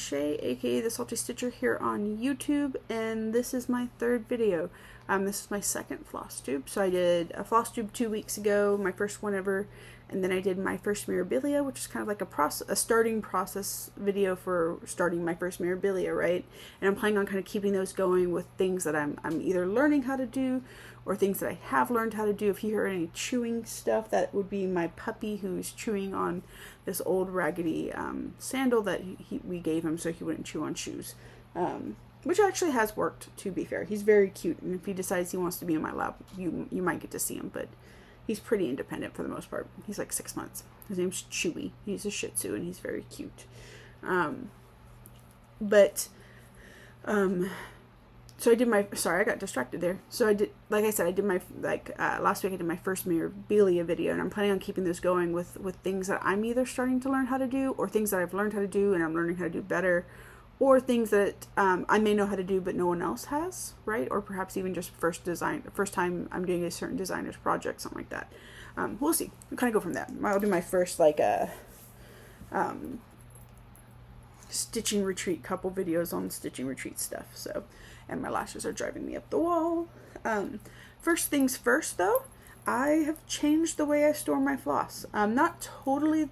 Shay, aka the Salty Stitcher, here on YouTube, and this is my third video. This is my second Flosstube. So I did a Flosstube 2 weeks ago, my first one ever, and then I did my first Mirabilia, which is kind of like a starting process video for starting my first Mirabilia, right? And I'm planning on kind of keeping those going with things that I'm either learning how to do or things that I have learned how to do. If you hear any chewing stuff, that would be my puppy who's chewing on this old raggedy sandal that we gave him so he wouldn't chew on shoes. Which actually has worked, to be fair. He's very cute, and if he decides he wants to be in my lap, you might get to see him, but he's pretty independent for the most part. He's like 6 months. His name's Chewy. He's a Shih Tzu, and he's very cute. So I did my, sorry, I got distracted there. So I did, like I said, I did my, last week I did my first Mirabilia video, and I'm planning on keeping this going with things that I'm either starting to learn how to do, or things that I've learned how to do and I'm learning how to do better, or things that I may know how to do but no one else has, right? Or perhaps even just first time I'm doing a certain designer's project, something like that. We'll see. We'll kind of go from there. I'll do my first, stitching retreat, couple videos on stitching retreat stuff. So, and my lashes are driving me up the wall. First things first though, I have changed the way I store my floss. Not totally,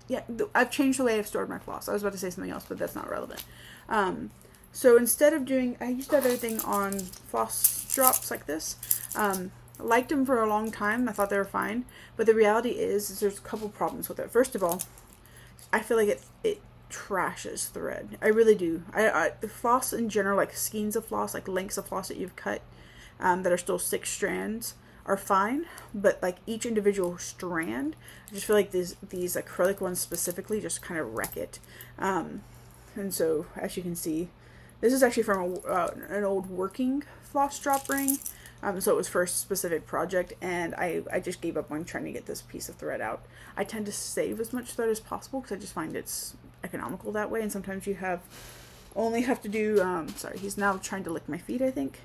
yeah, I've changed the way I've stored my floss. I was about to say something else, but that's not relevant. So instead of doing, I used to have everything on floss drops like this. I liked them for a long time. I thought they were fine, but the reality is there's a couple problems with it. First of all, I feel like it trashes thread. I really do. The floss in general, like skeins of floss, like lengths of floss that you've cut that are still 6 strands are fine, but like each individual strand, I just feel like these acrylic ones specifically just kind of wreck it. And so as you can see, this is actually from an old working floss drop ring. So it was for a specific project, and I just gave up on trying to get this piece of thread out. I tend to save as much thread as possible because I just find it's economical that way, and sometimes you only have to do, sorry, he's now trying to lick my feet, I think.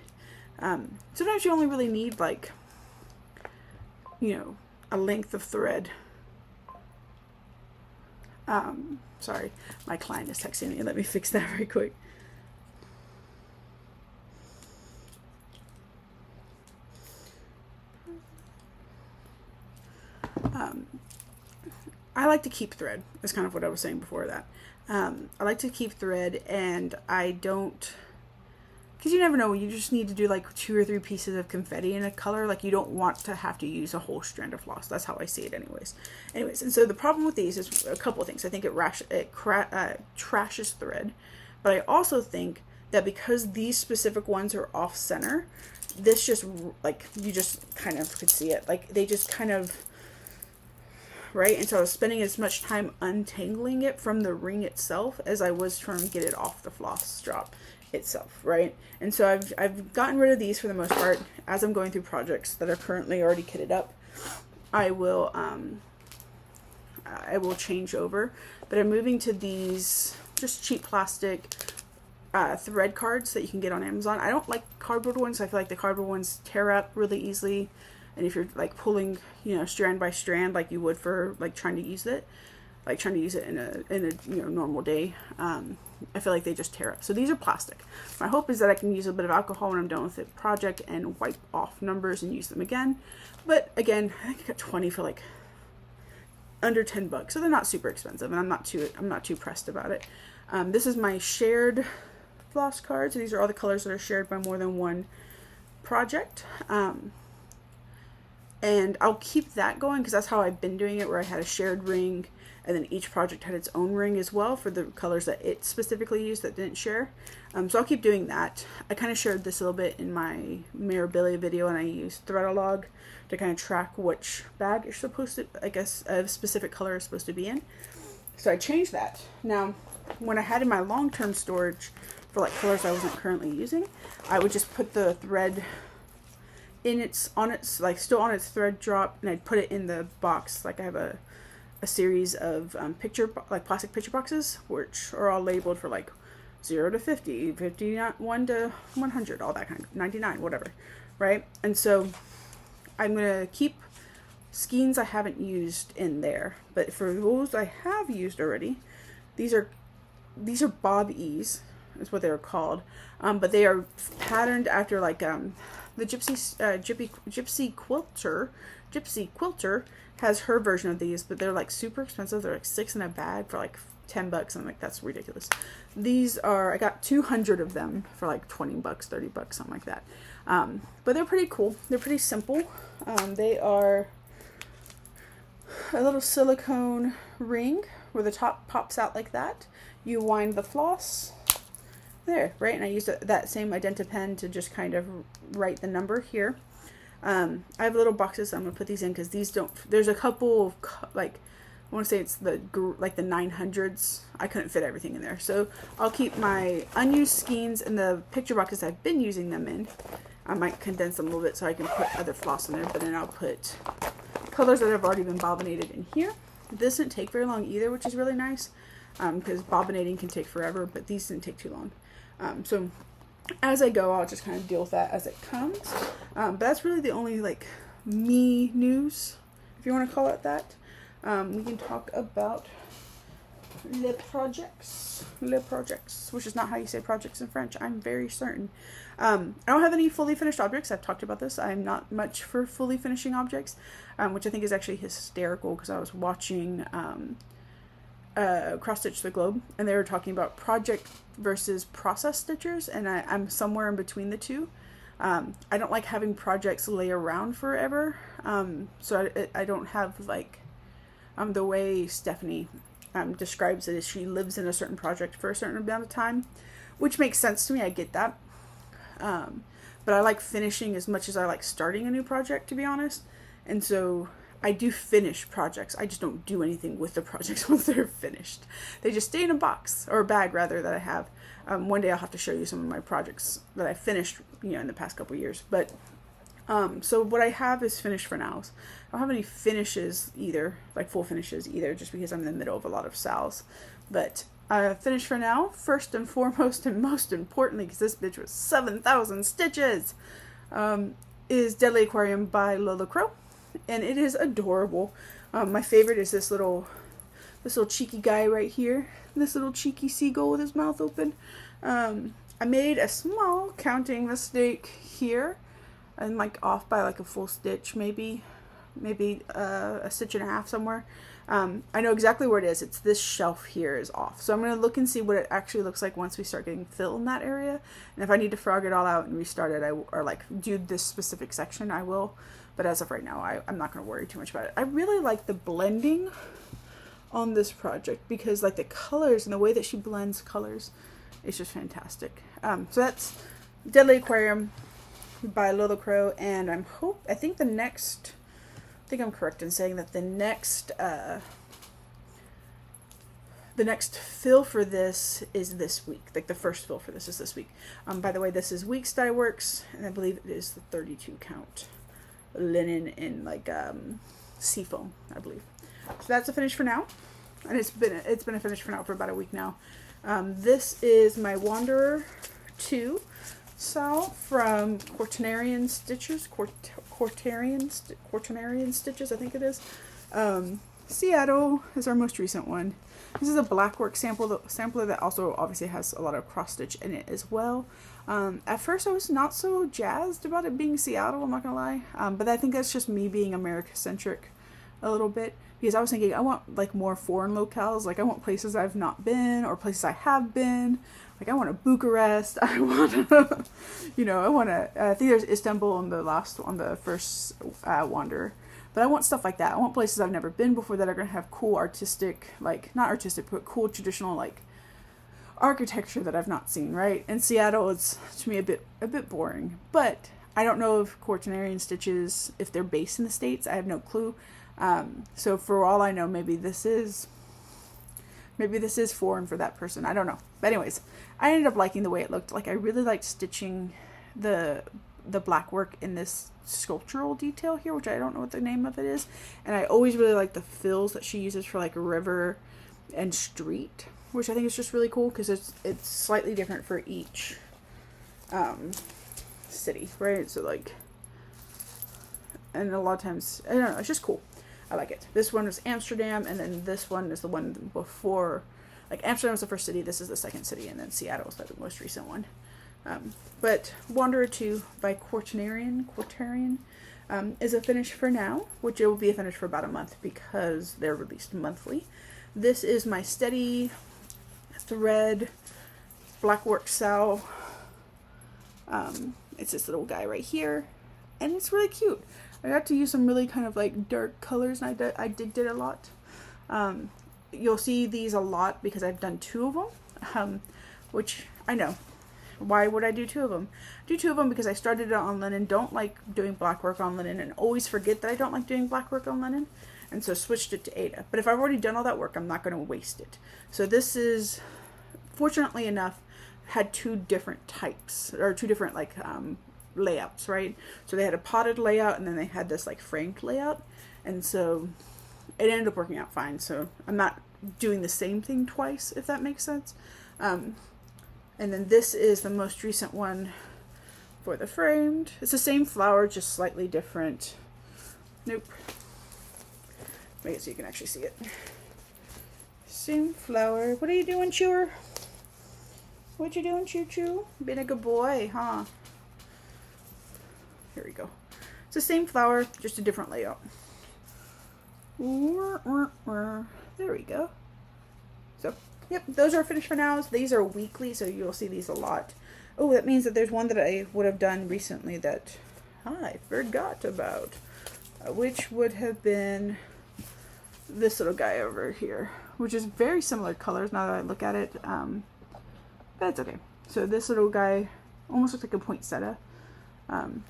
Sometimes you only really need, like, you know, a length of thread. Sorry, my client is texting me. Let me fix that very quick. I like to keep thread. That's kind of what I was saying before that. I like to keep thread, and I don't, because you never know, you just need to do like 2 or 3 pieces of confetti in a color. Like, you don't want to have to use a whole strand of floss. That's how I see it anyways. And so the problem with these is a couple of things. I think it trashes thread, but I also think that because these specific ones are off center, this just, like, you just kind of could see it. Like, they just kind of, right? And so I was spending as much time untangling it from the ring itself as I was trying to get it off the floss drop itself, right? And so I've gotten rid of these for the most part. As I'm going through projects that are currently already kitted up, I will change over. But I'm moving to these just cheap plastic thread cards that you can get on Amazon. I don't like cardboard ones. I feel like the cardboard ones tear up really easily. And if you're like pulling, you know, strand by strand like you would for like trying to use it in a you know, normal day, I feel like they just tear up. So these are plastic. My hope is that I can use a bit of alcohol when I'm done with the project and wipe off numbers and use them again. But again, I think I got 20 for like under $10, so they're not super expensive, and I'm not too pressed about it. This is my shared floss cards. So these are all the colors that are shared by more than one project. And I'll keep that going because that's how I've been doing it, where I had a shared ring, and then each project had its own ring as well for the colors that it specifically used that didn't share. So I'll keep doing that. I kind of shared this a little bit in my Mirabilia video, and I used Threadalog to kind of track which bag you're supposed to, I guess, a specific color is supposed to be in. So I changed that. Now, when I had in my long-term storage for like colors I wasn't currently using, I would just put the thread like still on its thread drop, and I'd put it in the box. Like, I have a series of plastic picture boxes, which are all labeled for like 0 to 50, 51 to 100, all that kind of 99, whatever, right? And so I'm gonna keep skeins I haven't used in there, but for those I have used already, these are these are Bob E's, is what they're called. But they are patterned after like the Gypsy Quilter has her version of these, but they're like super expensive. They're like 6 in a bag for like $10. I'm like, that's ridiculous. These are, I got 200 of them for like $20, $30, something like that. But they're pretty cool. They're pretty simple. They are a little silicone ring where the top pops out like that. You wind the floss there, right? And I used that same Identa pen to just kind of write the number here. I have little boxes, so I'm going to put these in because these don't, there's a couple of, like, I want to say it's the 900s. I couldn't fit everything in there. So I'll keep my unused skeins in the picture boxes I've been using them in. I might condense them a little bit so I can put other floss in there, but then I'll put colors that have already been bobbinated in here. This didn't take very long either, which is really nice, because bobbinating can take forever, but these didn't take too long. So as I go, I'll just kind of deal with that as it comes. But that's really the only like me news, if you want to call it that. We can talk about les projects, which is not how you say projects in French. I'm very certain. I don't have any fully finished objects. I've talked about this. I'm not much for fully finishing objects, which I think is actually hysterical because I was watching Cross Stitch the Globe, and they were talking about project versus process stitchers, and I'm somewhere in between the two. I don't like having projects lay around forever, so I don't have like the way Stephanie describes it is she lives in a certain project for a certain amount of time, which makes sense to me. I get that. But I like finishing as much as I like starting a new project, to be honest. And so I do finish projects. I just don't do anything with the projects once they're finished. They just stay in a box, or a bag rather, that I have. One day I'll have to show you some of my projects that I finished, in the past couple years. But so what I have is finished for now. I don't have any finishes either, like full finishes either, just because I'm in the middle of a lot of sals. But finished for now, first and foremost and most importantly, because this bitch was 7,000 stitches, is Deadly Aquarium by Lola Crow. And it is adorable. My favorite is this little cheeky guy right here. This little cheeky seagull with his mouth open. I made a small counting mistake here. I'm like off by like a full stitch, maybe a stitch and a half somewhere. I know exactly where it is. It's this shelf here is off. So I'm going to look and see what it actually looks like once we start getting fill in that area. And if I need to frog it all out and restart it, or like do this specific section, I will. But as of right now, I'm not going to worry too much about it. I really like the blending on this project because like the colors and the way that she blends colors is just fantastic. So that's Deadly Aquarium by Lola Crow, and I think I'm correct in saying that the next fill for this is this week. Like the first fill for this is this week. By the way, this is Weeks Dye Works, and I believe it is the 32 count linen in like seafoam, I believe. So that's a finish for now, and it's been a finish for now for about a week now. This is my Wanderer 2 Sal from Quaternarian Stitches. Quaternarian Stitches, I think it is. Seattle is our most recent one. This is a blackwork sampler that also obviously has a lot of cross stitch in it as well. At first I was not so jazzed about it being Seattle, I'm not gonna lie. But I think that's just me being America-centric a little bit. Because I was thinking I want like more foreign locales. Like I want places I've not been or places I have been. Like I want a Bucharest. I want to, I think there's Istanbul on the first Wanderer. But I want stuff like that. I want places I've never been before that are going to have cool artistic, like, not artistic, but cool traditional, like, architecture that I've not seen, right? And Seattle is, to me, a bit boring. But I don't know if Quaternarian Stitches, if they're based in the States. I have no clue. So for all I know, maybe this is foreign for that person. I don't know. But anyways, I ended up liking the way it looked. Like, I really liked stitching the black work in this sculptural detail here, which I don't know what the name of it is. And I always really like the fills that she uses for like river and street, which I think is just really cool because it's slightly different for each city, right? So like, and a lot of times, I don't know, it's just cool. I like it. This one is Amsterdam, and then this one is the one before, like Amsterdam was the first city, this is the second city, and then Seattle was the most recent one. But Wanderer 2 by Quaternarian is a finish for now, which it will be a finish for about a month because they're released monthly. This is my steady thread blackwork sow. It's this little guy right here, and it's really cute. I got to use some really kind of like dark colors, and I digged it a lot. You'll see these a lot because I've done 2 of them, which I know. Why would I do 2 of them? I do 2 of them because I started it on linen, don't like doing black work on linen, and always forget that I don't like doing black work on linen, and so switched it to Ada. But if I've already done all that work, I'm not going to waste it. So this is, fortunately enough, had 2 different types, or 2 different like layouts, right? So they had a potted layout, and then they had this like framed layout, and so it ended up working out fine. So I'm not doing the same thing twice, if that makes sense. And then this is the most recent one for the framed. It's the same flower, just slightly different. Nope. Make it so you can actually see it. Same flower. What are you doing, Chewer? What you doing, Choo Choo? Been a good boy, huh? Here we go. It's the same flower, just a different layout. There we go. So, yep, those are finished for now. These are weekly, so you'll see these a lot. Oh, that means that there's one that I would have done recently that I forgot about, which would have been this little guy over here, which is very similar colors now that I look at it, but it's okay. So this little guy almost looks like a poinsettia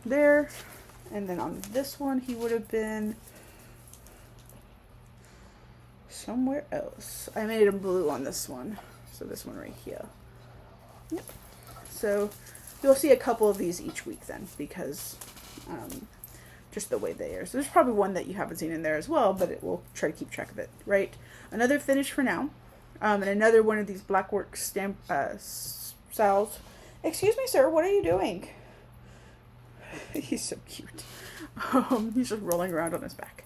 there, and then on this one he would have been somewhere else. I made him blue on this one, so this one right here. Yep. So you'll see a couple of these each week then, because just the way they are. So there's probably one that you haven't seen in there as well, but we'll try to keep track of it, right? Another finish for now, and another one of these blackwork stamp styles. Excuse me, sir, what are you doing? He's so cute. He's just rolling around on his back.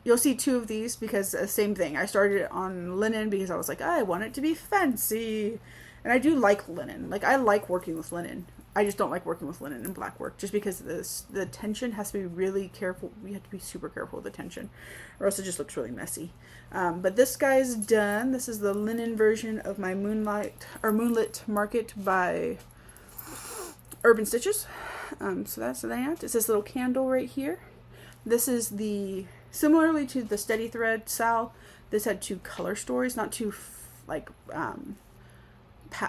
You'll see 2 of these because same thing. I started it on linen because I was like, I want it to be fancy. And I do like linen. Like, I like working with linen. I just don't like working with linen and black work just because the tension has to be really careful. We have to be super careful with the tension or else it just looks really messy. But this guy's done. This is the linen version of my Moonlit Market by Urban Stitches. So that's that. It's this little candle right here. This is the, similarly to the Steady Thread Sal, this had 2 color stories, not 2 like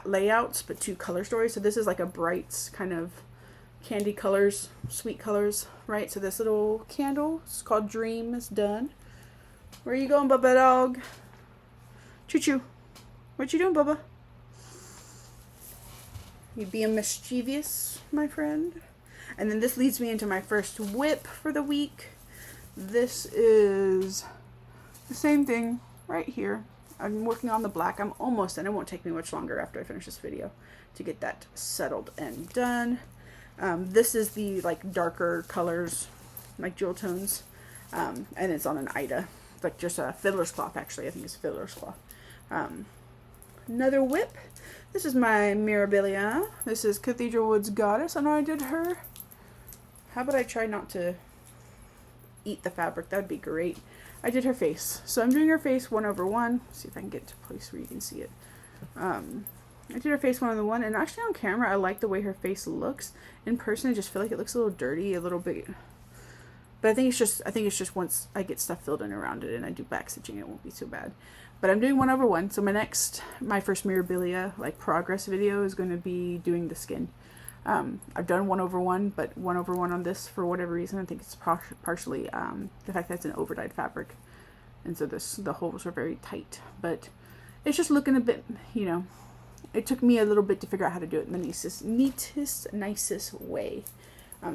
layouts, but 2 color stories. So this is like a bright kind of candy colors, sweet colors, right? So this little candle, it's called Dream, is done. Where are you going, Bubba dog? Choo choo. What you doing, Bubba? You being mischievous, my friend? And then this leads me into my first whip for the week. This is the same thing right here. I'm working on the black. I'm almost done. It won't take me much longer after I finish this video to get that settled and done. This is the like darker colors, like jewel tones, and it's on an Ida. It's like just a fiddler's cloth, actually. I think it's fiddler's cloth. Another whip. This is my Mirabilia. This is Cathedral Woods Goddess. I know I did her. How about I try not to eat the fabric? That'd be great. I did her face. So I'm doing her face 1/1. See if I can get to a place where you can see it. I did her face 1/1, and actually on camera I like the way her face looks. In person I just feel like it looks a little dirty, a little bit. But I think it's just once I get stuff filled in around it and I do back stitching, it won't be so bad. But I'm doing 1/1. So my first Mirabilia like progress video is going to be doing the skin. I've done 1/1, but 1/1 on this for whatever reason. I think it's partially the fact that it's an overdyed fabric, and so the holes are very tight. But it's just looking a bit, you know. It took me a little bit to figure out how to do it in the neatest, nicest way.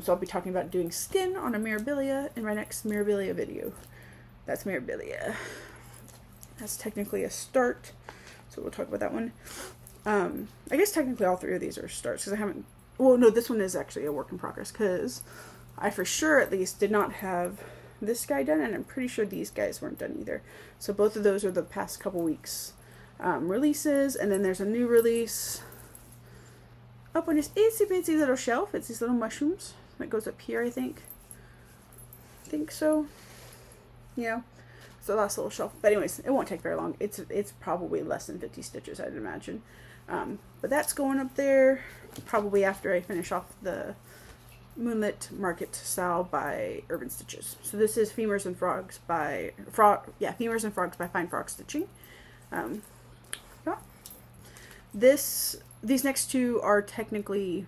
So I'll be talking about doing skin on a Mirabilia in my next Mirabilia video. That's Mirabilia. That's technically a start, so we'll talk about that one. I guess technically all 3 of these are starts because I haven't. Well, no, this one is actually a work in progress because I for sure at least did not have this guy done, and I'm pretty sure these guys weren't done either. So both of those are the past couple weeks releases, and then there's a new release up on this itsy bitsy little shelf. It's these little mushrooms that goes up here, I think so. Yeah, it's the last little shelf, but anyways, it won't take very long. It's probably less than 50 stitches, I'd imagine. But that's going up there probably after I finish off the Moonlit Market style by Urban Stitches. So this is Femurs and Frogs by Femurs and Frogs by Fine Frog Stitching. Yeah. These next two are technically,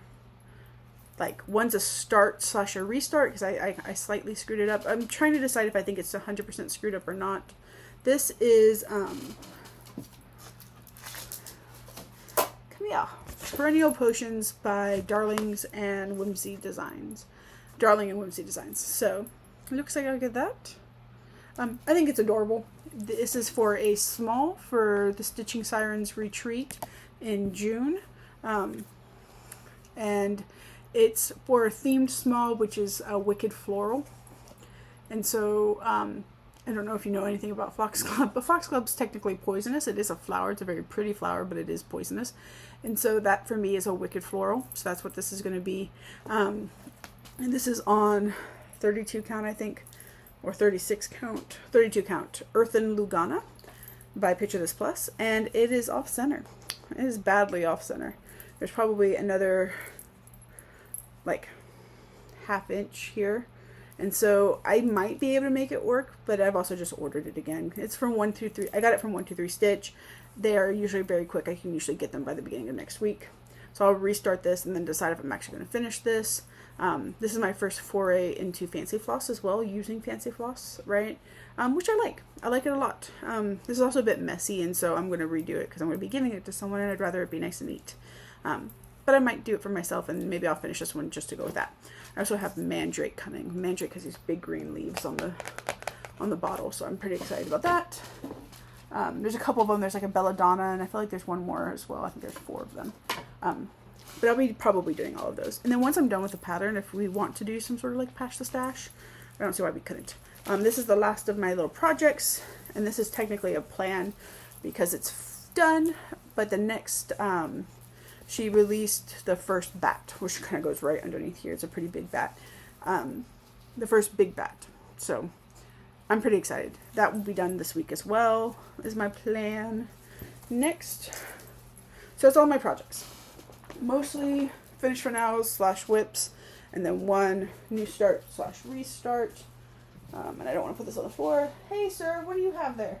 like, one's a start / a restart because I slightly screwed it up. I'm trying to decide if I think it's 100% screwed up or not. This is Perennial Potions by Darling and Whimsey Designs. So it looks like I'll get that. I think it's adorable. This is for a small for the Stitching Sirens retreat in June. And it's for a themed small, which is a Wicked Floral. And so, I don't know if you know anything about Foxglove, but Foxglove's technically poisonous. It is a flower. It's a very pretty flower, but it is poisonous. And so that for me is a Wicked Floral. So that's what this is going to be. And this is on 32 count, I think, or 36 count, 32 count, Earthen Lugana by Picture This Plus. And it is off center. It is badly off center. There's probably another, like, ½ inch here. And so I might be able to make it work, but I've also just ordered it again. It's from 123. I got it from 123 Stitch. They are usually very quick. I can usually get them by the beginning of next week. So I'll restart this and then decide if I'm actually going to finish this. This is my first foray into Fancy Floss as well, using Fancy Floss, right? Which I like. I like it a lot. This is also a bit messy, and so I'm going to redo it because I'm going to be giving it to someone, and I'd rather it be nice and neat. But I might do it for myself, and maybe I'll finish this one just to go with that. I also have Mandrake coming. Mandrake has these big green leaves on the bottle, so I'm pretty excited about that. There's a couple of them. There's like a Belladonna, and I feel like there's one more as well. I think there's 4 of them. But I'll be probably doing all of those. And then once I'm done with the pattern, if we want to do some sort of like patch the stash, I don't see why we couldn't. This is the last of my little projects, and this is technically a plan because it's done, but the next, she released the first bat, which kind of goes right underneath here. It's a pretty big bat. The first big bat. So I'm pretty excited. That will be done this week as well, is my plan. Next. So that's all my projects. Mostly finish for now / whips, and then one new start / restart. And I don't want to put this on the floor. Hey, sir, what do you have there?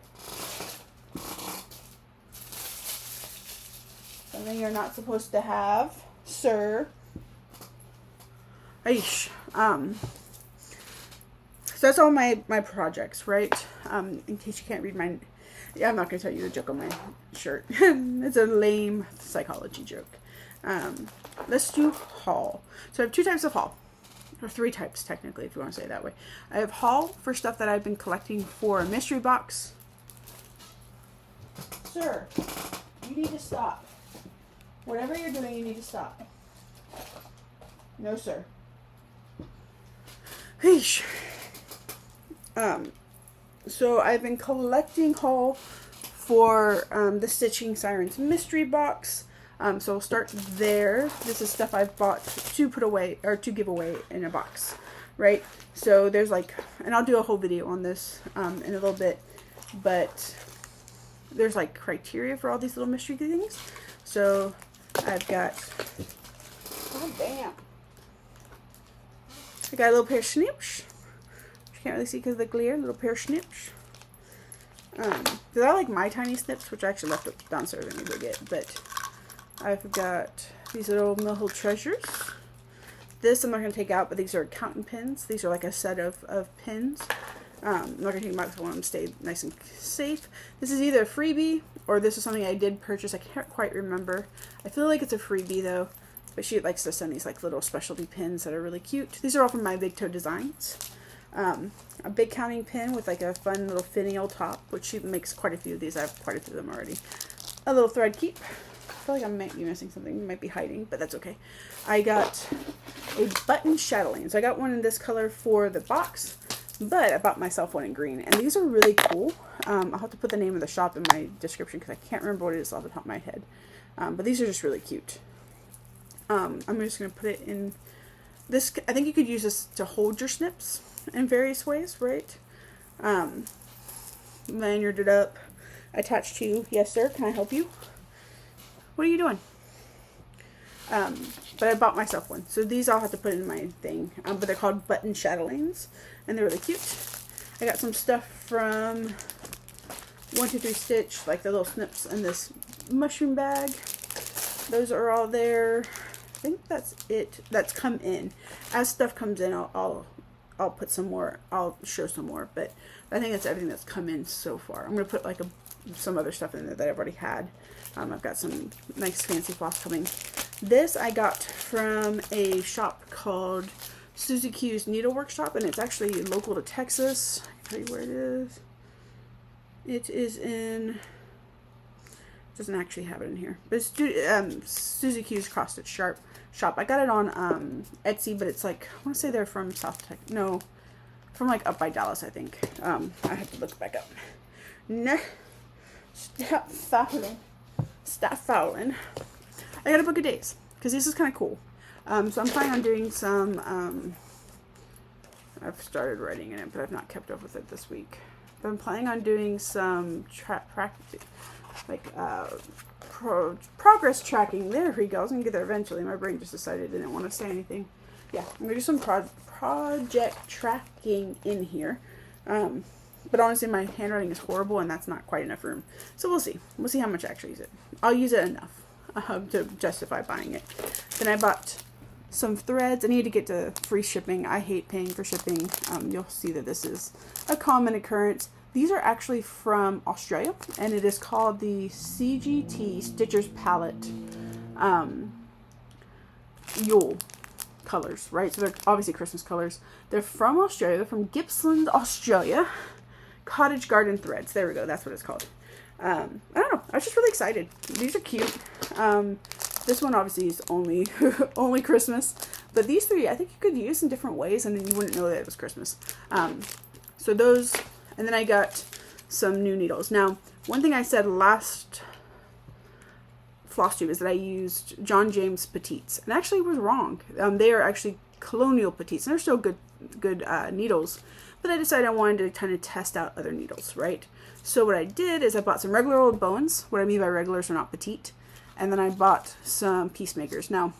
Something you're not supposed to have, sir. Aish. So that's all my projects, right? In case you can't read mine. Yeah, I'm not going to tell you the joke on my shirt. It's a lame psychology joke. Let's do haul. So I have 2 types of haul. Or 3 types, technically, if you want to say it that way. I have haul for stuff that I've been collecting for a mystery box. Sir, you need to stop. Whatever you're doing, you need to stop. No, sir. Heesh. So I've been collecting haul for the Stitching Sirens mystery box. So we'll start there. This is stuff I've bought to put away or to give away in a box, right? So there's like, and I'll do a whole video on this in a little bit, but there's like criteria for all these little mystery things. So I've got, oh damn, I got a little pair of snips. You can't really see because of the glare. A little pair of snips. Because I like my tiny snips, which I actually left up downstairs and go get, but I've got these little Mill Treasures. This I'm not going to take out, but these are counting pins. These are like a set of pins. I'm not going to take them out because I want them to stay nice and safe. This is either a freebie or this is something I did purchase. I can't quite remember. I feel like it's a freebie though, but she likes to send these like little specialty pins that are really cute. These are all from My Big Toe Designs. A big counting pin with like a fun little finial top, which she makes quite a few of these. I have quite a few of them already. A little thread keep. I feel like I might be missing something. It might be hiding, but that's okay. I got a button chatelaine. So I got one in this color for the box. But I bought myself one in green, and these are really cool. I'll have to put the name of the shop in my description because I can't remember what it is off the top of my head. But these are just really cute. I'm just going to put it in this. I think you could use this to hold your snips in various ways, right? Lanyard it up, attached to, yes sir, can I help you? What are you doing? But I bought myself one. So these I'll have to put in my thing. But they're called button chatelaines, and they're really cute. I got some stuff from 123 Stitch, like the little snips in this mushroom bag. Those are all there. I think that's it. That's come in. As stuff comes in, I'll put some more. I'll show some more. But I think that's everything that's come in so far. I'm gonna put like some other stuff in there that I've already had. I've got some nice fancy floss coming. This I got from a shop called Susie Q's Needle Workshop, and it's actually local to Texas. I can tell you where it is. It is in, doesn't actually have it in here, but it's Susie Q's Cross Stitch shop. I got it on Etsy, but it's like, I want to say they're from South Texas. No, from like up by Dallas, I think. I have to look back up. Nah, stop fouling. Stop fouling. I got a book of days because this is kind of cool. So I'm planning on doing some. I've started writing in it, but I've not kept up with it this week. But I'm planning on doing some progress tracking. There we go. I was gonna get there eventually. My brain just decided it didn't want to say anything. Yeah, I'm gonna do some project tracking in here. But honestly, my handwriting is horrible, and that's not quite enough room. So we'll see. We'll see how much I actually use it. I'll use it enough to justify buying it. Then I bought some threads. I need to get to free shipping. I hate paying for shipping. You'll see that this is a common occurrence. These are actually from Australia, and it is called the CGT Stitcher's Palette Yule colors, right? So they're obviously Christmas colors. They're from Australia. They're from Gippsland, Australia. Cottage Garden Threads. There we go. That's what it's called. I don't know. I was just really excited. These are cute. This one obviously is only only Christmas, but these three I think you could use in different ways, and then you wouldn't know that it was Christmas. So those, and then I got some new needles. Now, one thing I said last Flosstube is that I used John James Petites, and actually was wrong. They are actually Colonial Petites, and they're still good needles. But I decided I wanted to kind of test out other needles, right? So what I did is I bought some regular old Bowens. What I mean by regulars are not petite. And then I bought some Peacemakers. Now,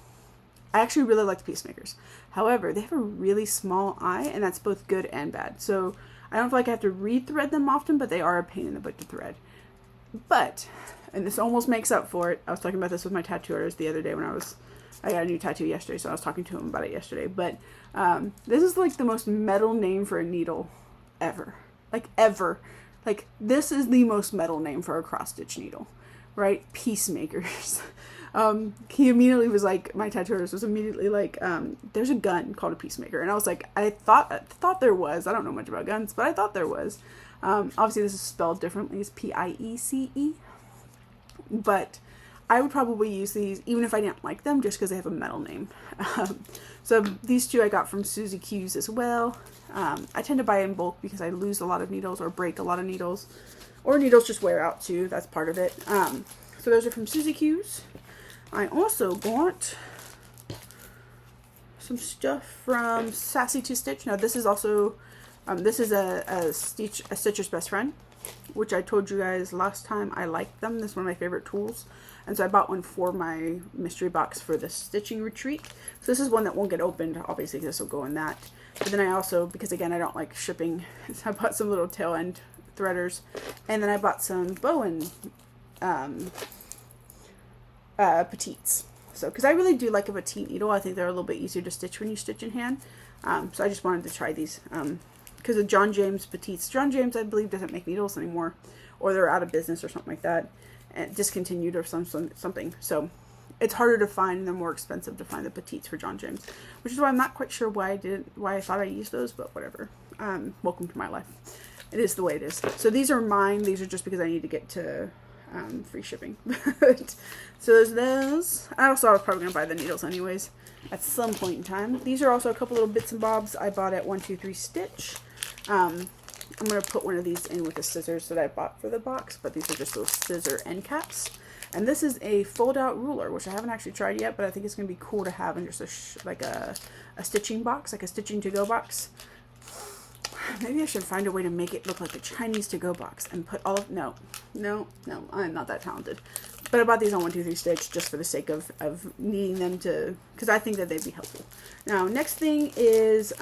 I actually really like the Peacemakers. However, they have a really small eye, and that's both good and bad. So I don't feel like I have to re-thread them often, but they are a pain in the butt to thread. But, and this almost makes up for it. I was talking about this with my tattoo artist the other day when I got a new tattoo yesterday, so I was talking to him about it yesterday. But this is like the most metal name for a needle ever. Like, ever. Like, this is the most metal name for a cross-stitch needle, right? Peacemakers. He immediately was like, my tattoo artist was immediately like, there's a gun called a Peacemaker. And I was like, I thought there was. I don't know much about guns, but I thought there was. Obviously, this is spelled differently. It's P-I-E-C-E. But I would probably use these even if I didn't like them, just because they have a metal name. So these two I got from Susie Q's as well. I tend to buy in bulk because I lose a lot of needles or break a lot of needles. Or needles just wear out too. That's part of it. So those are from Susie Q's. I also bought some stuff from Sassy to Stitch. Now this is also, this is a Stitcher's Best Friend, which I told you guys last time I liked them. This is one of my favorite tools. And so I bought one for my mystery box for the stitching retreat. So this is one that won't get opened. Obviously this will go in that. But then I also, because again I don't like shipping, so I bought some little tail end threaders. And then I bought some Bowen petites. So, because I really do like a petite needle. I think they're a little bit easier to stitch when you stitch in hand. So I just wanted to try these. Because of John James petites. John James, I believe, doesn't make needles anymore. Or they're out of business or something like that. And discontinued or something. So it's harder to find and they're more expensive to find the petites for John James. Which is why I'm not quite sure why I thought I used those, but whatever. Welcome to my life. It is the way it is. So these are mine. These are just because I need to get to free shipping. So there's those. I was probably going to buy the needles anyways at some point in time. These are also a couple little bits and bobs I bought at 123 Stitch. I'm going to put one of these in with the scissors that I bought for the box, but these are just those scissor end caps. And this is a fold-out ruler, which I haven't actually tried yet, but I think it's going to be cool to have in just like a stitching box, like a stitching to-go box. Maybe I should find a way to make it look like a Chinese to-go box and put all of... No, I'm not that talented. But I bought these on 1, 2, 3 Stitch just for the sake of needing them to... because I think that they'd be helpful. Now, next thing is...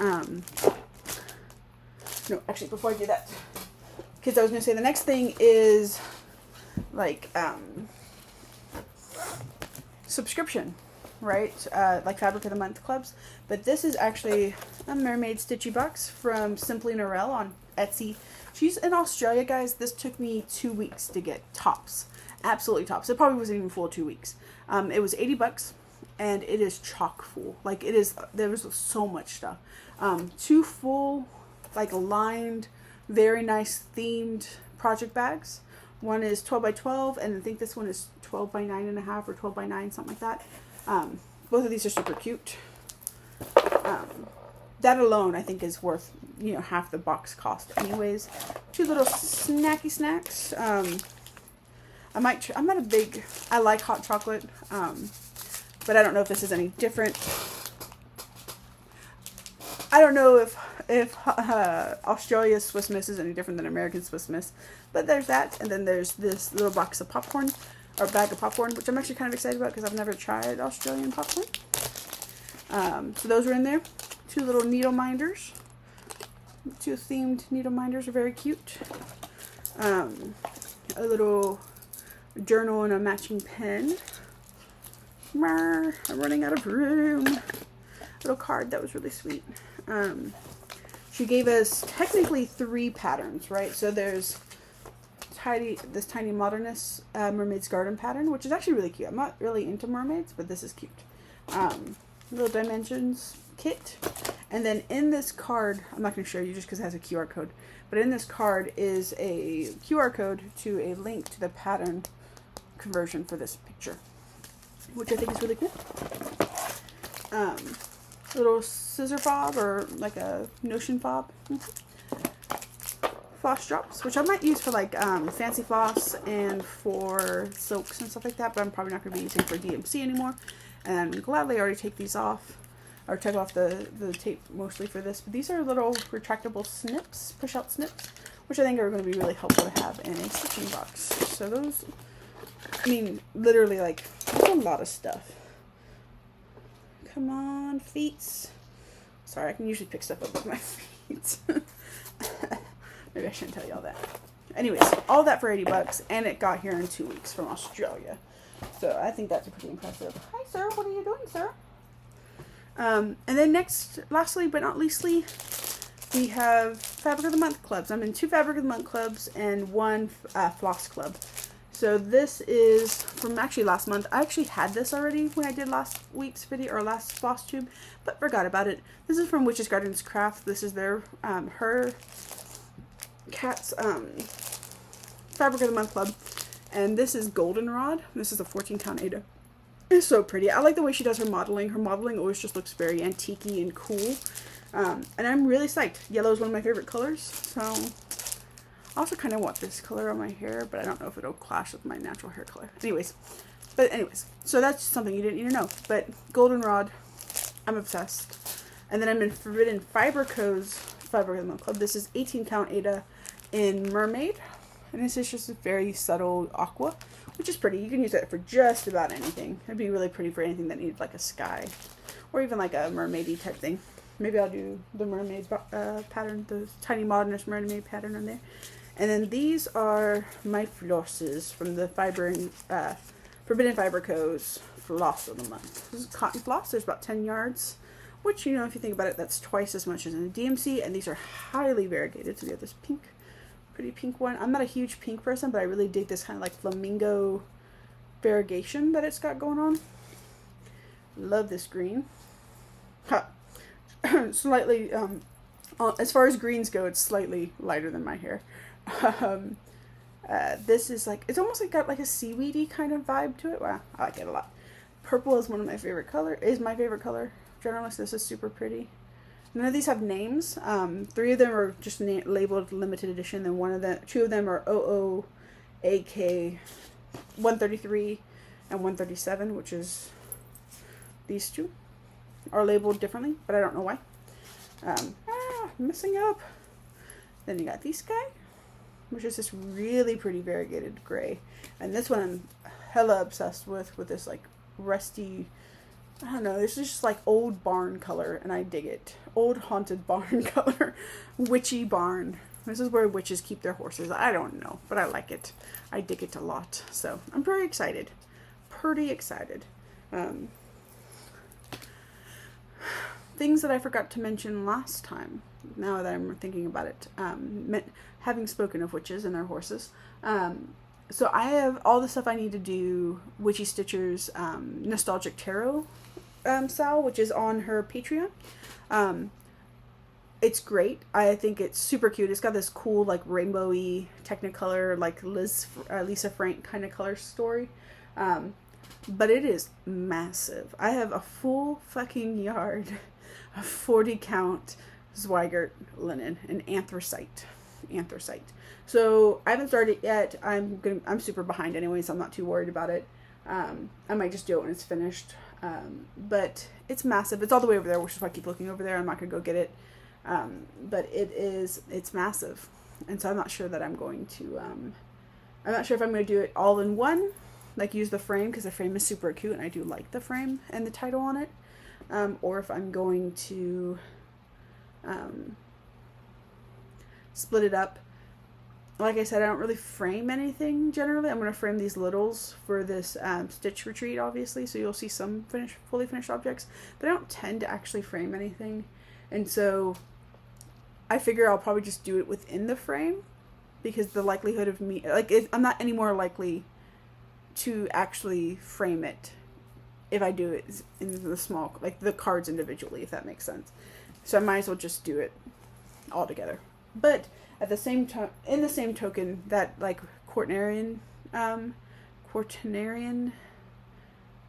no, actually, before I do that, because I was going to say the next thing is, like, subscription, right? Like Fabric of the Month clubs. But this is actually a Mermaid stitchy box from Simply Norelle on Etsy. She's in Australia, guys. This took me 2 weeks to get tops. Absolutely tops. It probably wasn't even full 2 weeks. It was 80 bucks, and it is chock full. Like, it is, there was so much stuff. 2 full, like, lined, very nice themed project bags. One is 12 by 12, and I think this one is 12 by 9.5 or 12 by 9, something like that. Both of these are super cute. That alone, I think, is worth, you know, half the box cost anyways. 2 little snacky snacks. I'm not a big, I like hot chocolate, but I don't know if this is any different. I don't know if Australia's Swiss Miss is any different than American Swiss Miss, but there's that, and then there's this little box of popcorn, or bag of popcorn, which I'm actually kind of excited about because I've never tried Australian popcorn. So those are in there. 2 little needle minders. 2 themed needle minders are very cute. A little journal and a matching pen. I'm running out of room. Little card that was really sweet. She gave us technically 3 patterns, right? So there's this tiny modernist Mermaid's Garden pattern, which is actually really cute. I'm not really into mermaids, but this is cute. Little dimensions kit. And then in this card, I'm not going to show you just because it has a QR code, but in this card is a QR code to a link to the pattern conversion for this picture, which I think is really cool. Little scissor fob, or like a notion fob. Floss drops, which I might use for like fancy floss and for silks and stuff like that, but I'm probably not going to be using for DMC anymore. And gladly already take these off, or take off the tape mostly for this. But these are little retractable snips, push out snips, which I think are going to be really helpful to have in a stitching box. So those, I mean, literally, like, there's a lot of stuff. Come on, feet. Sorry, I can usually pick stuff up with my feet. Maybe I shouldn't tell you all that. Anyways, all that for 80 bucks, and it got here in 2 weeks from Australia. So I think that's pretty impressive. Hi, sir. What are you doing, sir? And then lastly but not leastly, we have Fabric of the Month clubs. I'm in 2 Fabric of the Month clubs and 1 Floss club. So this is from actually last month. I actually had this already when I did last week's video, or last Flosstube, but forgot about it. This is from Witch's Gardens Craft. This is their, her cat's Fabric of the Month club. And this is Goldenrod. This is a 14 count Ada. It's so pretty. I like the way she does her modeling. Her modeling always just looks very antique-y and cool. And I'm really psyched. Yellow is one of my favorite colors. So I also kind of want this color on my hair, but I don't know if it'll clash with my natural hair color. Anyways, so that's something you didn't need to know. But Goldenrod, I'm obsessed. And then I'm in Forbidden Fiber Co's Fabric of the Month club. This is 18 count Ada in Mermaid. And this is just a very subtle aqua, which is pretty. You can use it for just about anything. It'd be really pretty for anything that needed like a sky, or even like a mermaidy type thing. Maybe I'll do the mermaid pattern, the tiny modernist mermaid pattern on there. And then these are my flosses from the Forbidden Fiber Co's Floss of the Month. This is cotton floss. There's about 10 yards, which, you know, if you think about it, that's twice as much as in a DMC. And these are highly variegated. So we have this pink, pretty pink one. I'm not a huge pink person, but I really dig this kind of like flamingo variegation that it's got going on. Love this green. Slightly, as far as greens go, it's slightly lighter than my hair. This is like, it's almost like got like a seaweedy kind of vibe to it. Wow, I like it a lot. Purple is my favorite color. Generally, this is super pretty. None of these have names. 3 of them are just labeled limited edition. Then 2 of them are OOAK 133 and 137, which is these 2 are labeled differently, but I don't know why. Messing up. Then you got this guy, which is this really pretty variegated gray, and this one I'm hella obsessed with this like rusty, I don't know, this is just like old barn color, and I dig it. Old haunted barn color. Witchy barn. This is where witches keep their horses. I don't know, but I like it. I dig it a lot. So I'm very excited. Pretty excited. Things that I forgot to mention last time, now that I'm thinking about it, having spoken of witches and their horses. So I have all the stuff I need to do Witchy Stitcher's Nostalgic Tarot Sal, which is on her Patreon. It's great. I think it's super cute. It's got this cool like rainbowy Technicolor like Lisa Frank kind of color story. But it is massive. I have a full fucking yard of 40 count Zweigart linen and anthracite. So I haven't started yet. I'm super behind anyway, so I'm not too worried about it. I might just do it when it's finished. But it's massive. It's all the way over there, which is why I keep looking over there. I'm not gonna go get it. But it's massive. And so I'm not sure that I'm going to, I'm not sure if I'm going to do it all in one, like use the frame, because the frame is super cute and I do like the frame and the title on it. Or if I'm going to, split it up. Like I said, I don't really frame anything generally. I'm going to frame these littles for this stitch retreat, obviously, so you'll see some fully finished objects, but I don't tend to actually frame anything. And so I figure I'll probably just do it within the frame, because the likelihood of me, like, I'm not any more likely to actually frame it if I do it in the small, like the cards individually, if that makes sense. So I might as well just do it all together. But at the same time, in the same token, that like Quaternarian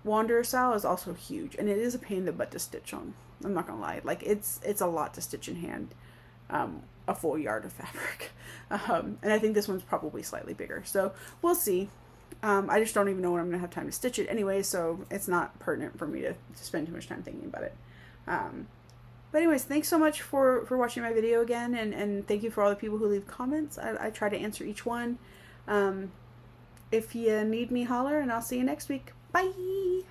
Wanderer Sal is also huge, and it is a pain in the butt to stitch on. I'm not gonna lie, like it's a lot to stitch in hand, a full yard of fabric, and I think this one's probably slightly bigger. So we'll see. I just don't even know when I'm gonna have time to stitch it anyway, so it's not pertinent for me to spend too much time thinking about it. But anyways, thanks so much for watching my video again, and thank you for all the people who leave comments. I try to answer each one. If you need me, holler, and I'll see you next week. Bye!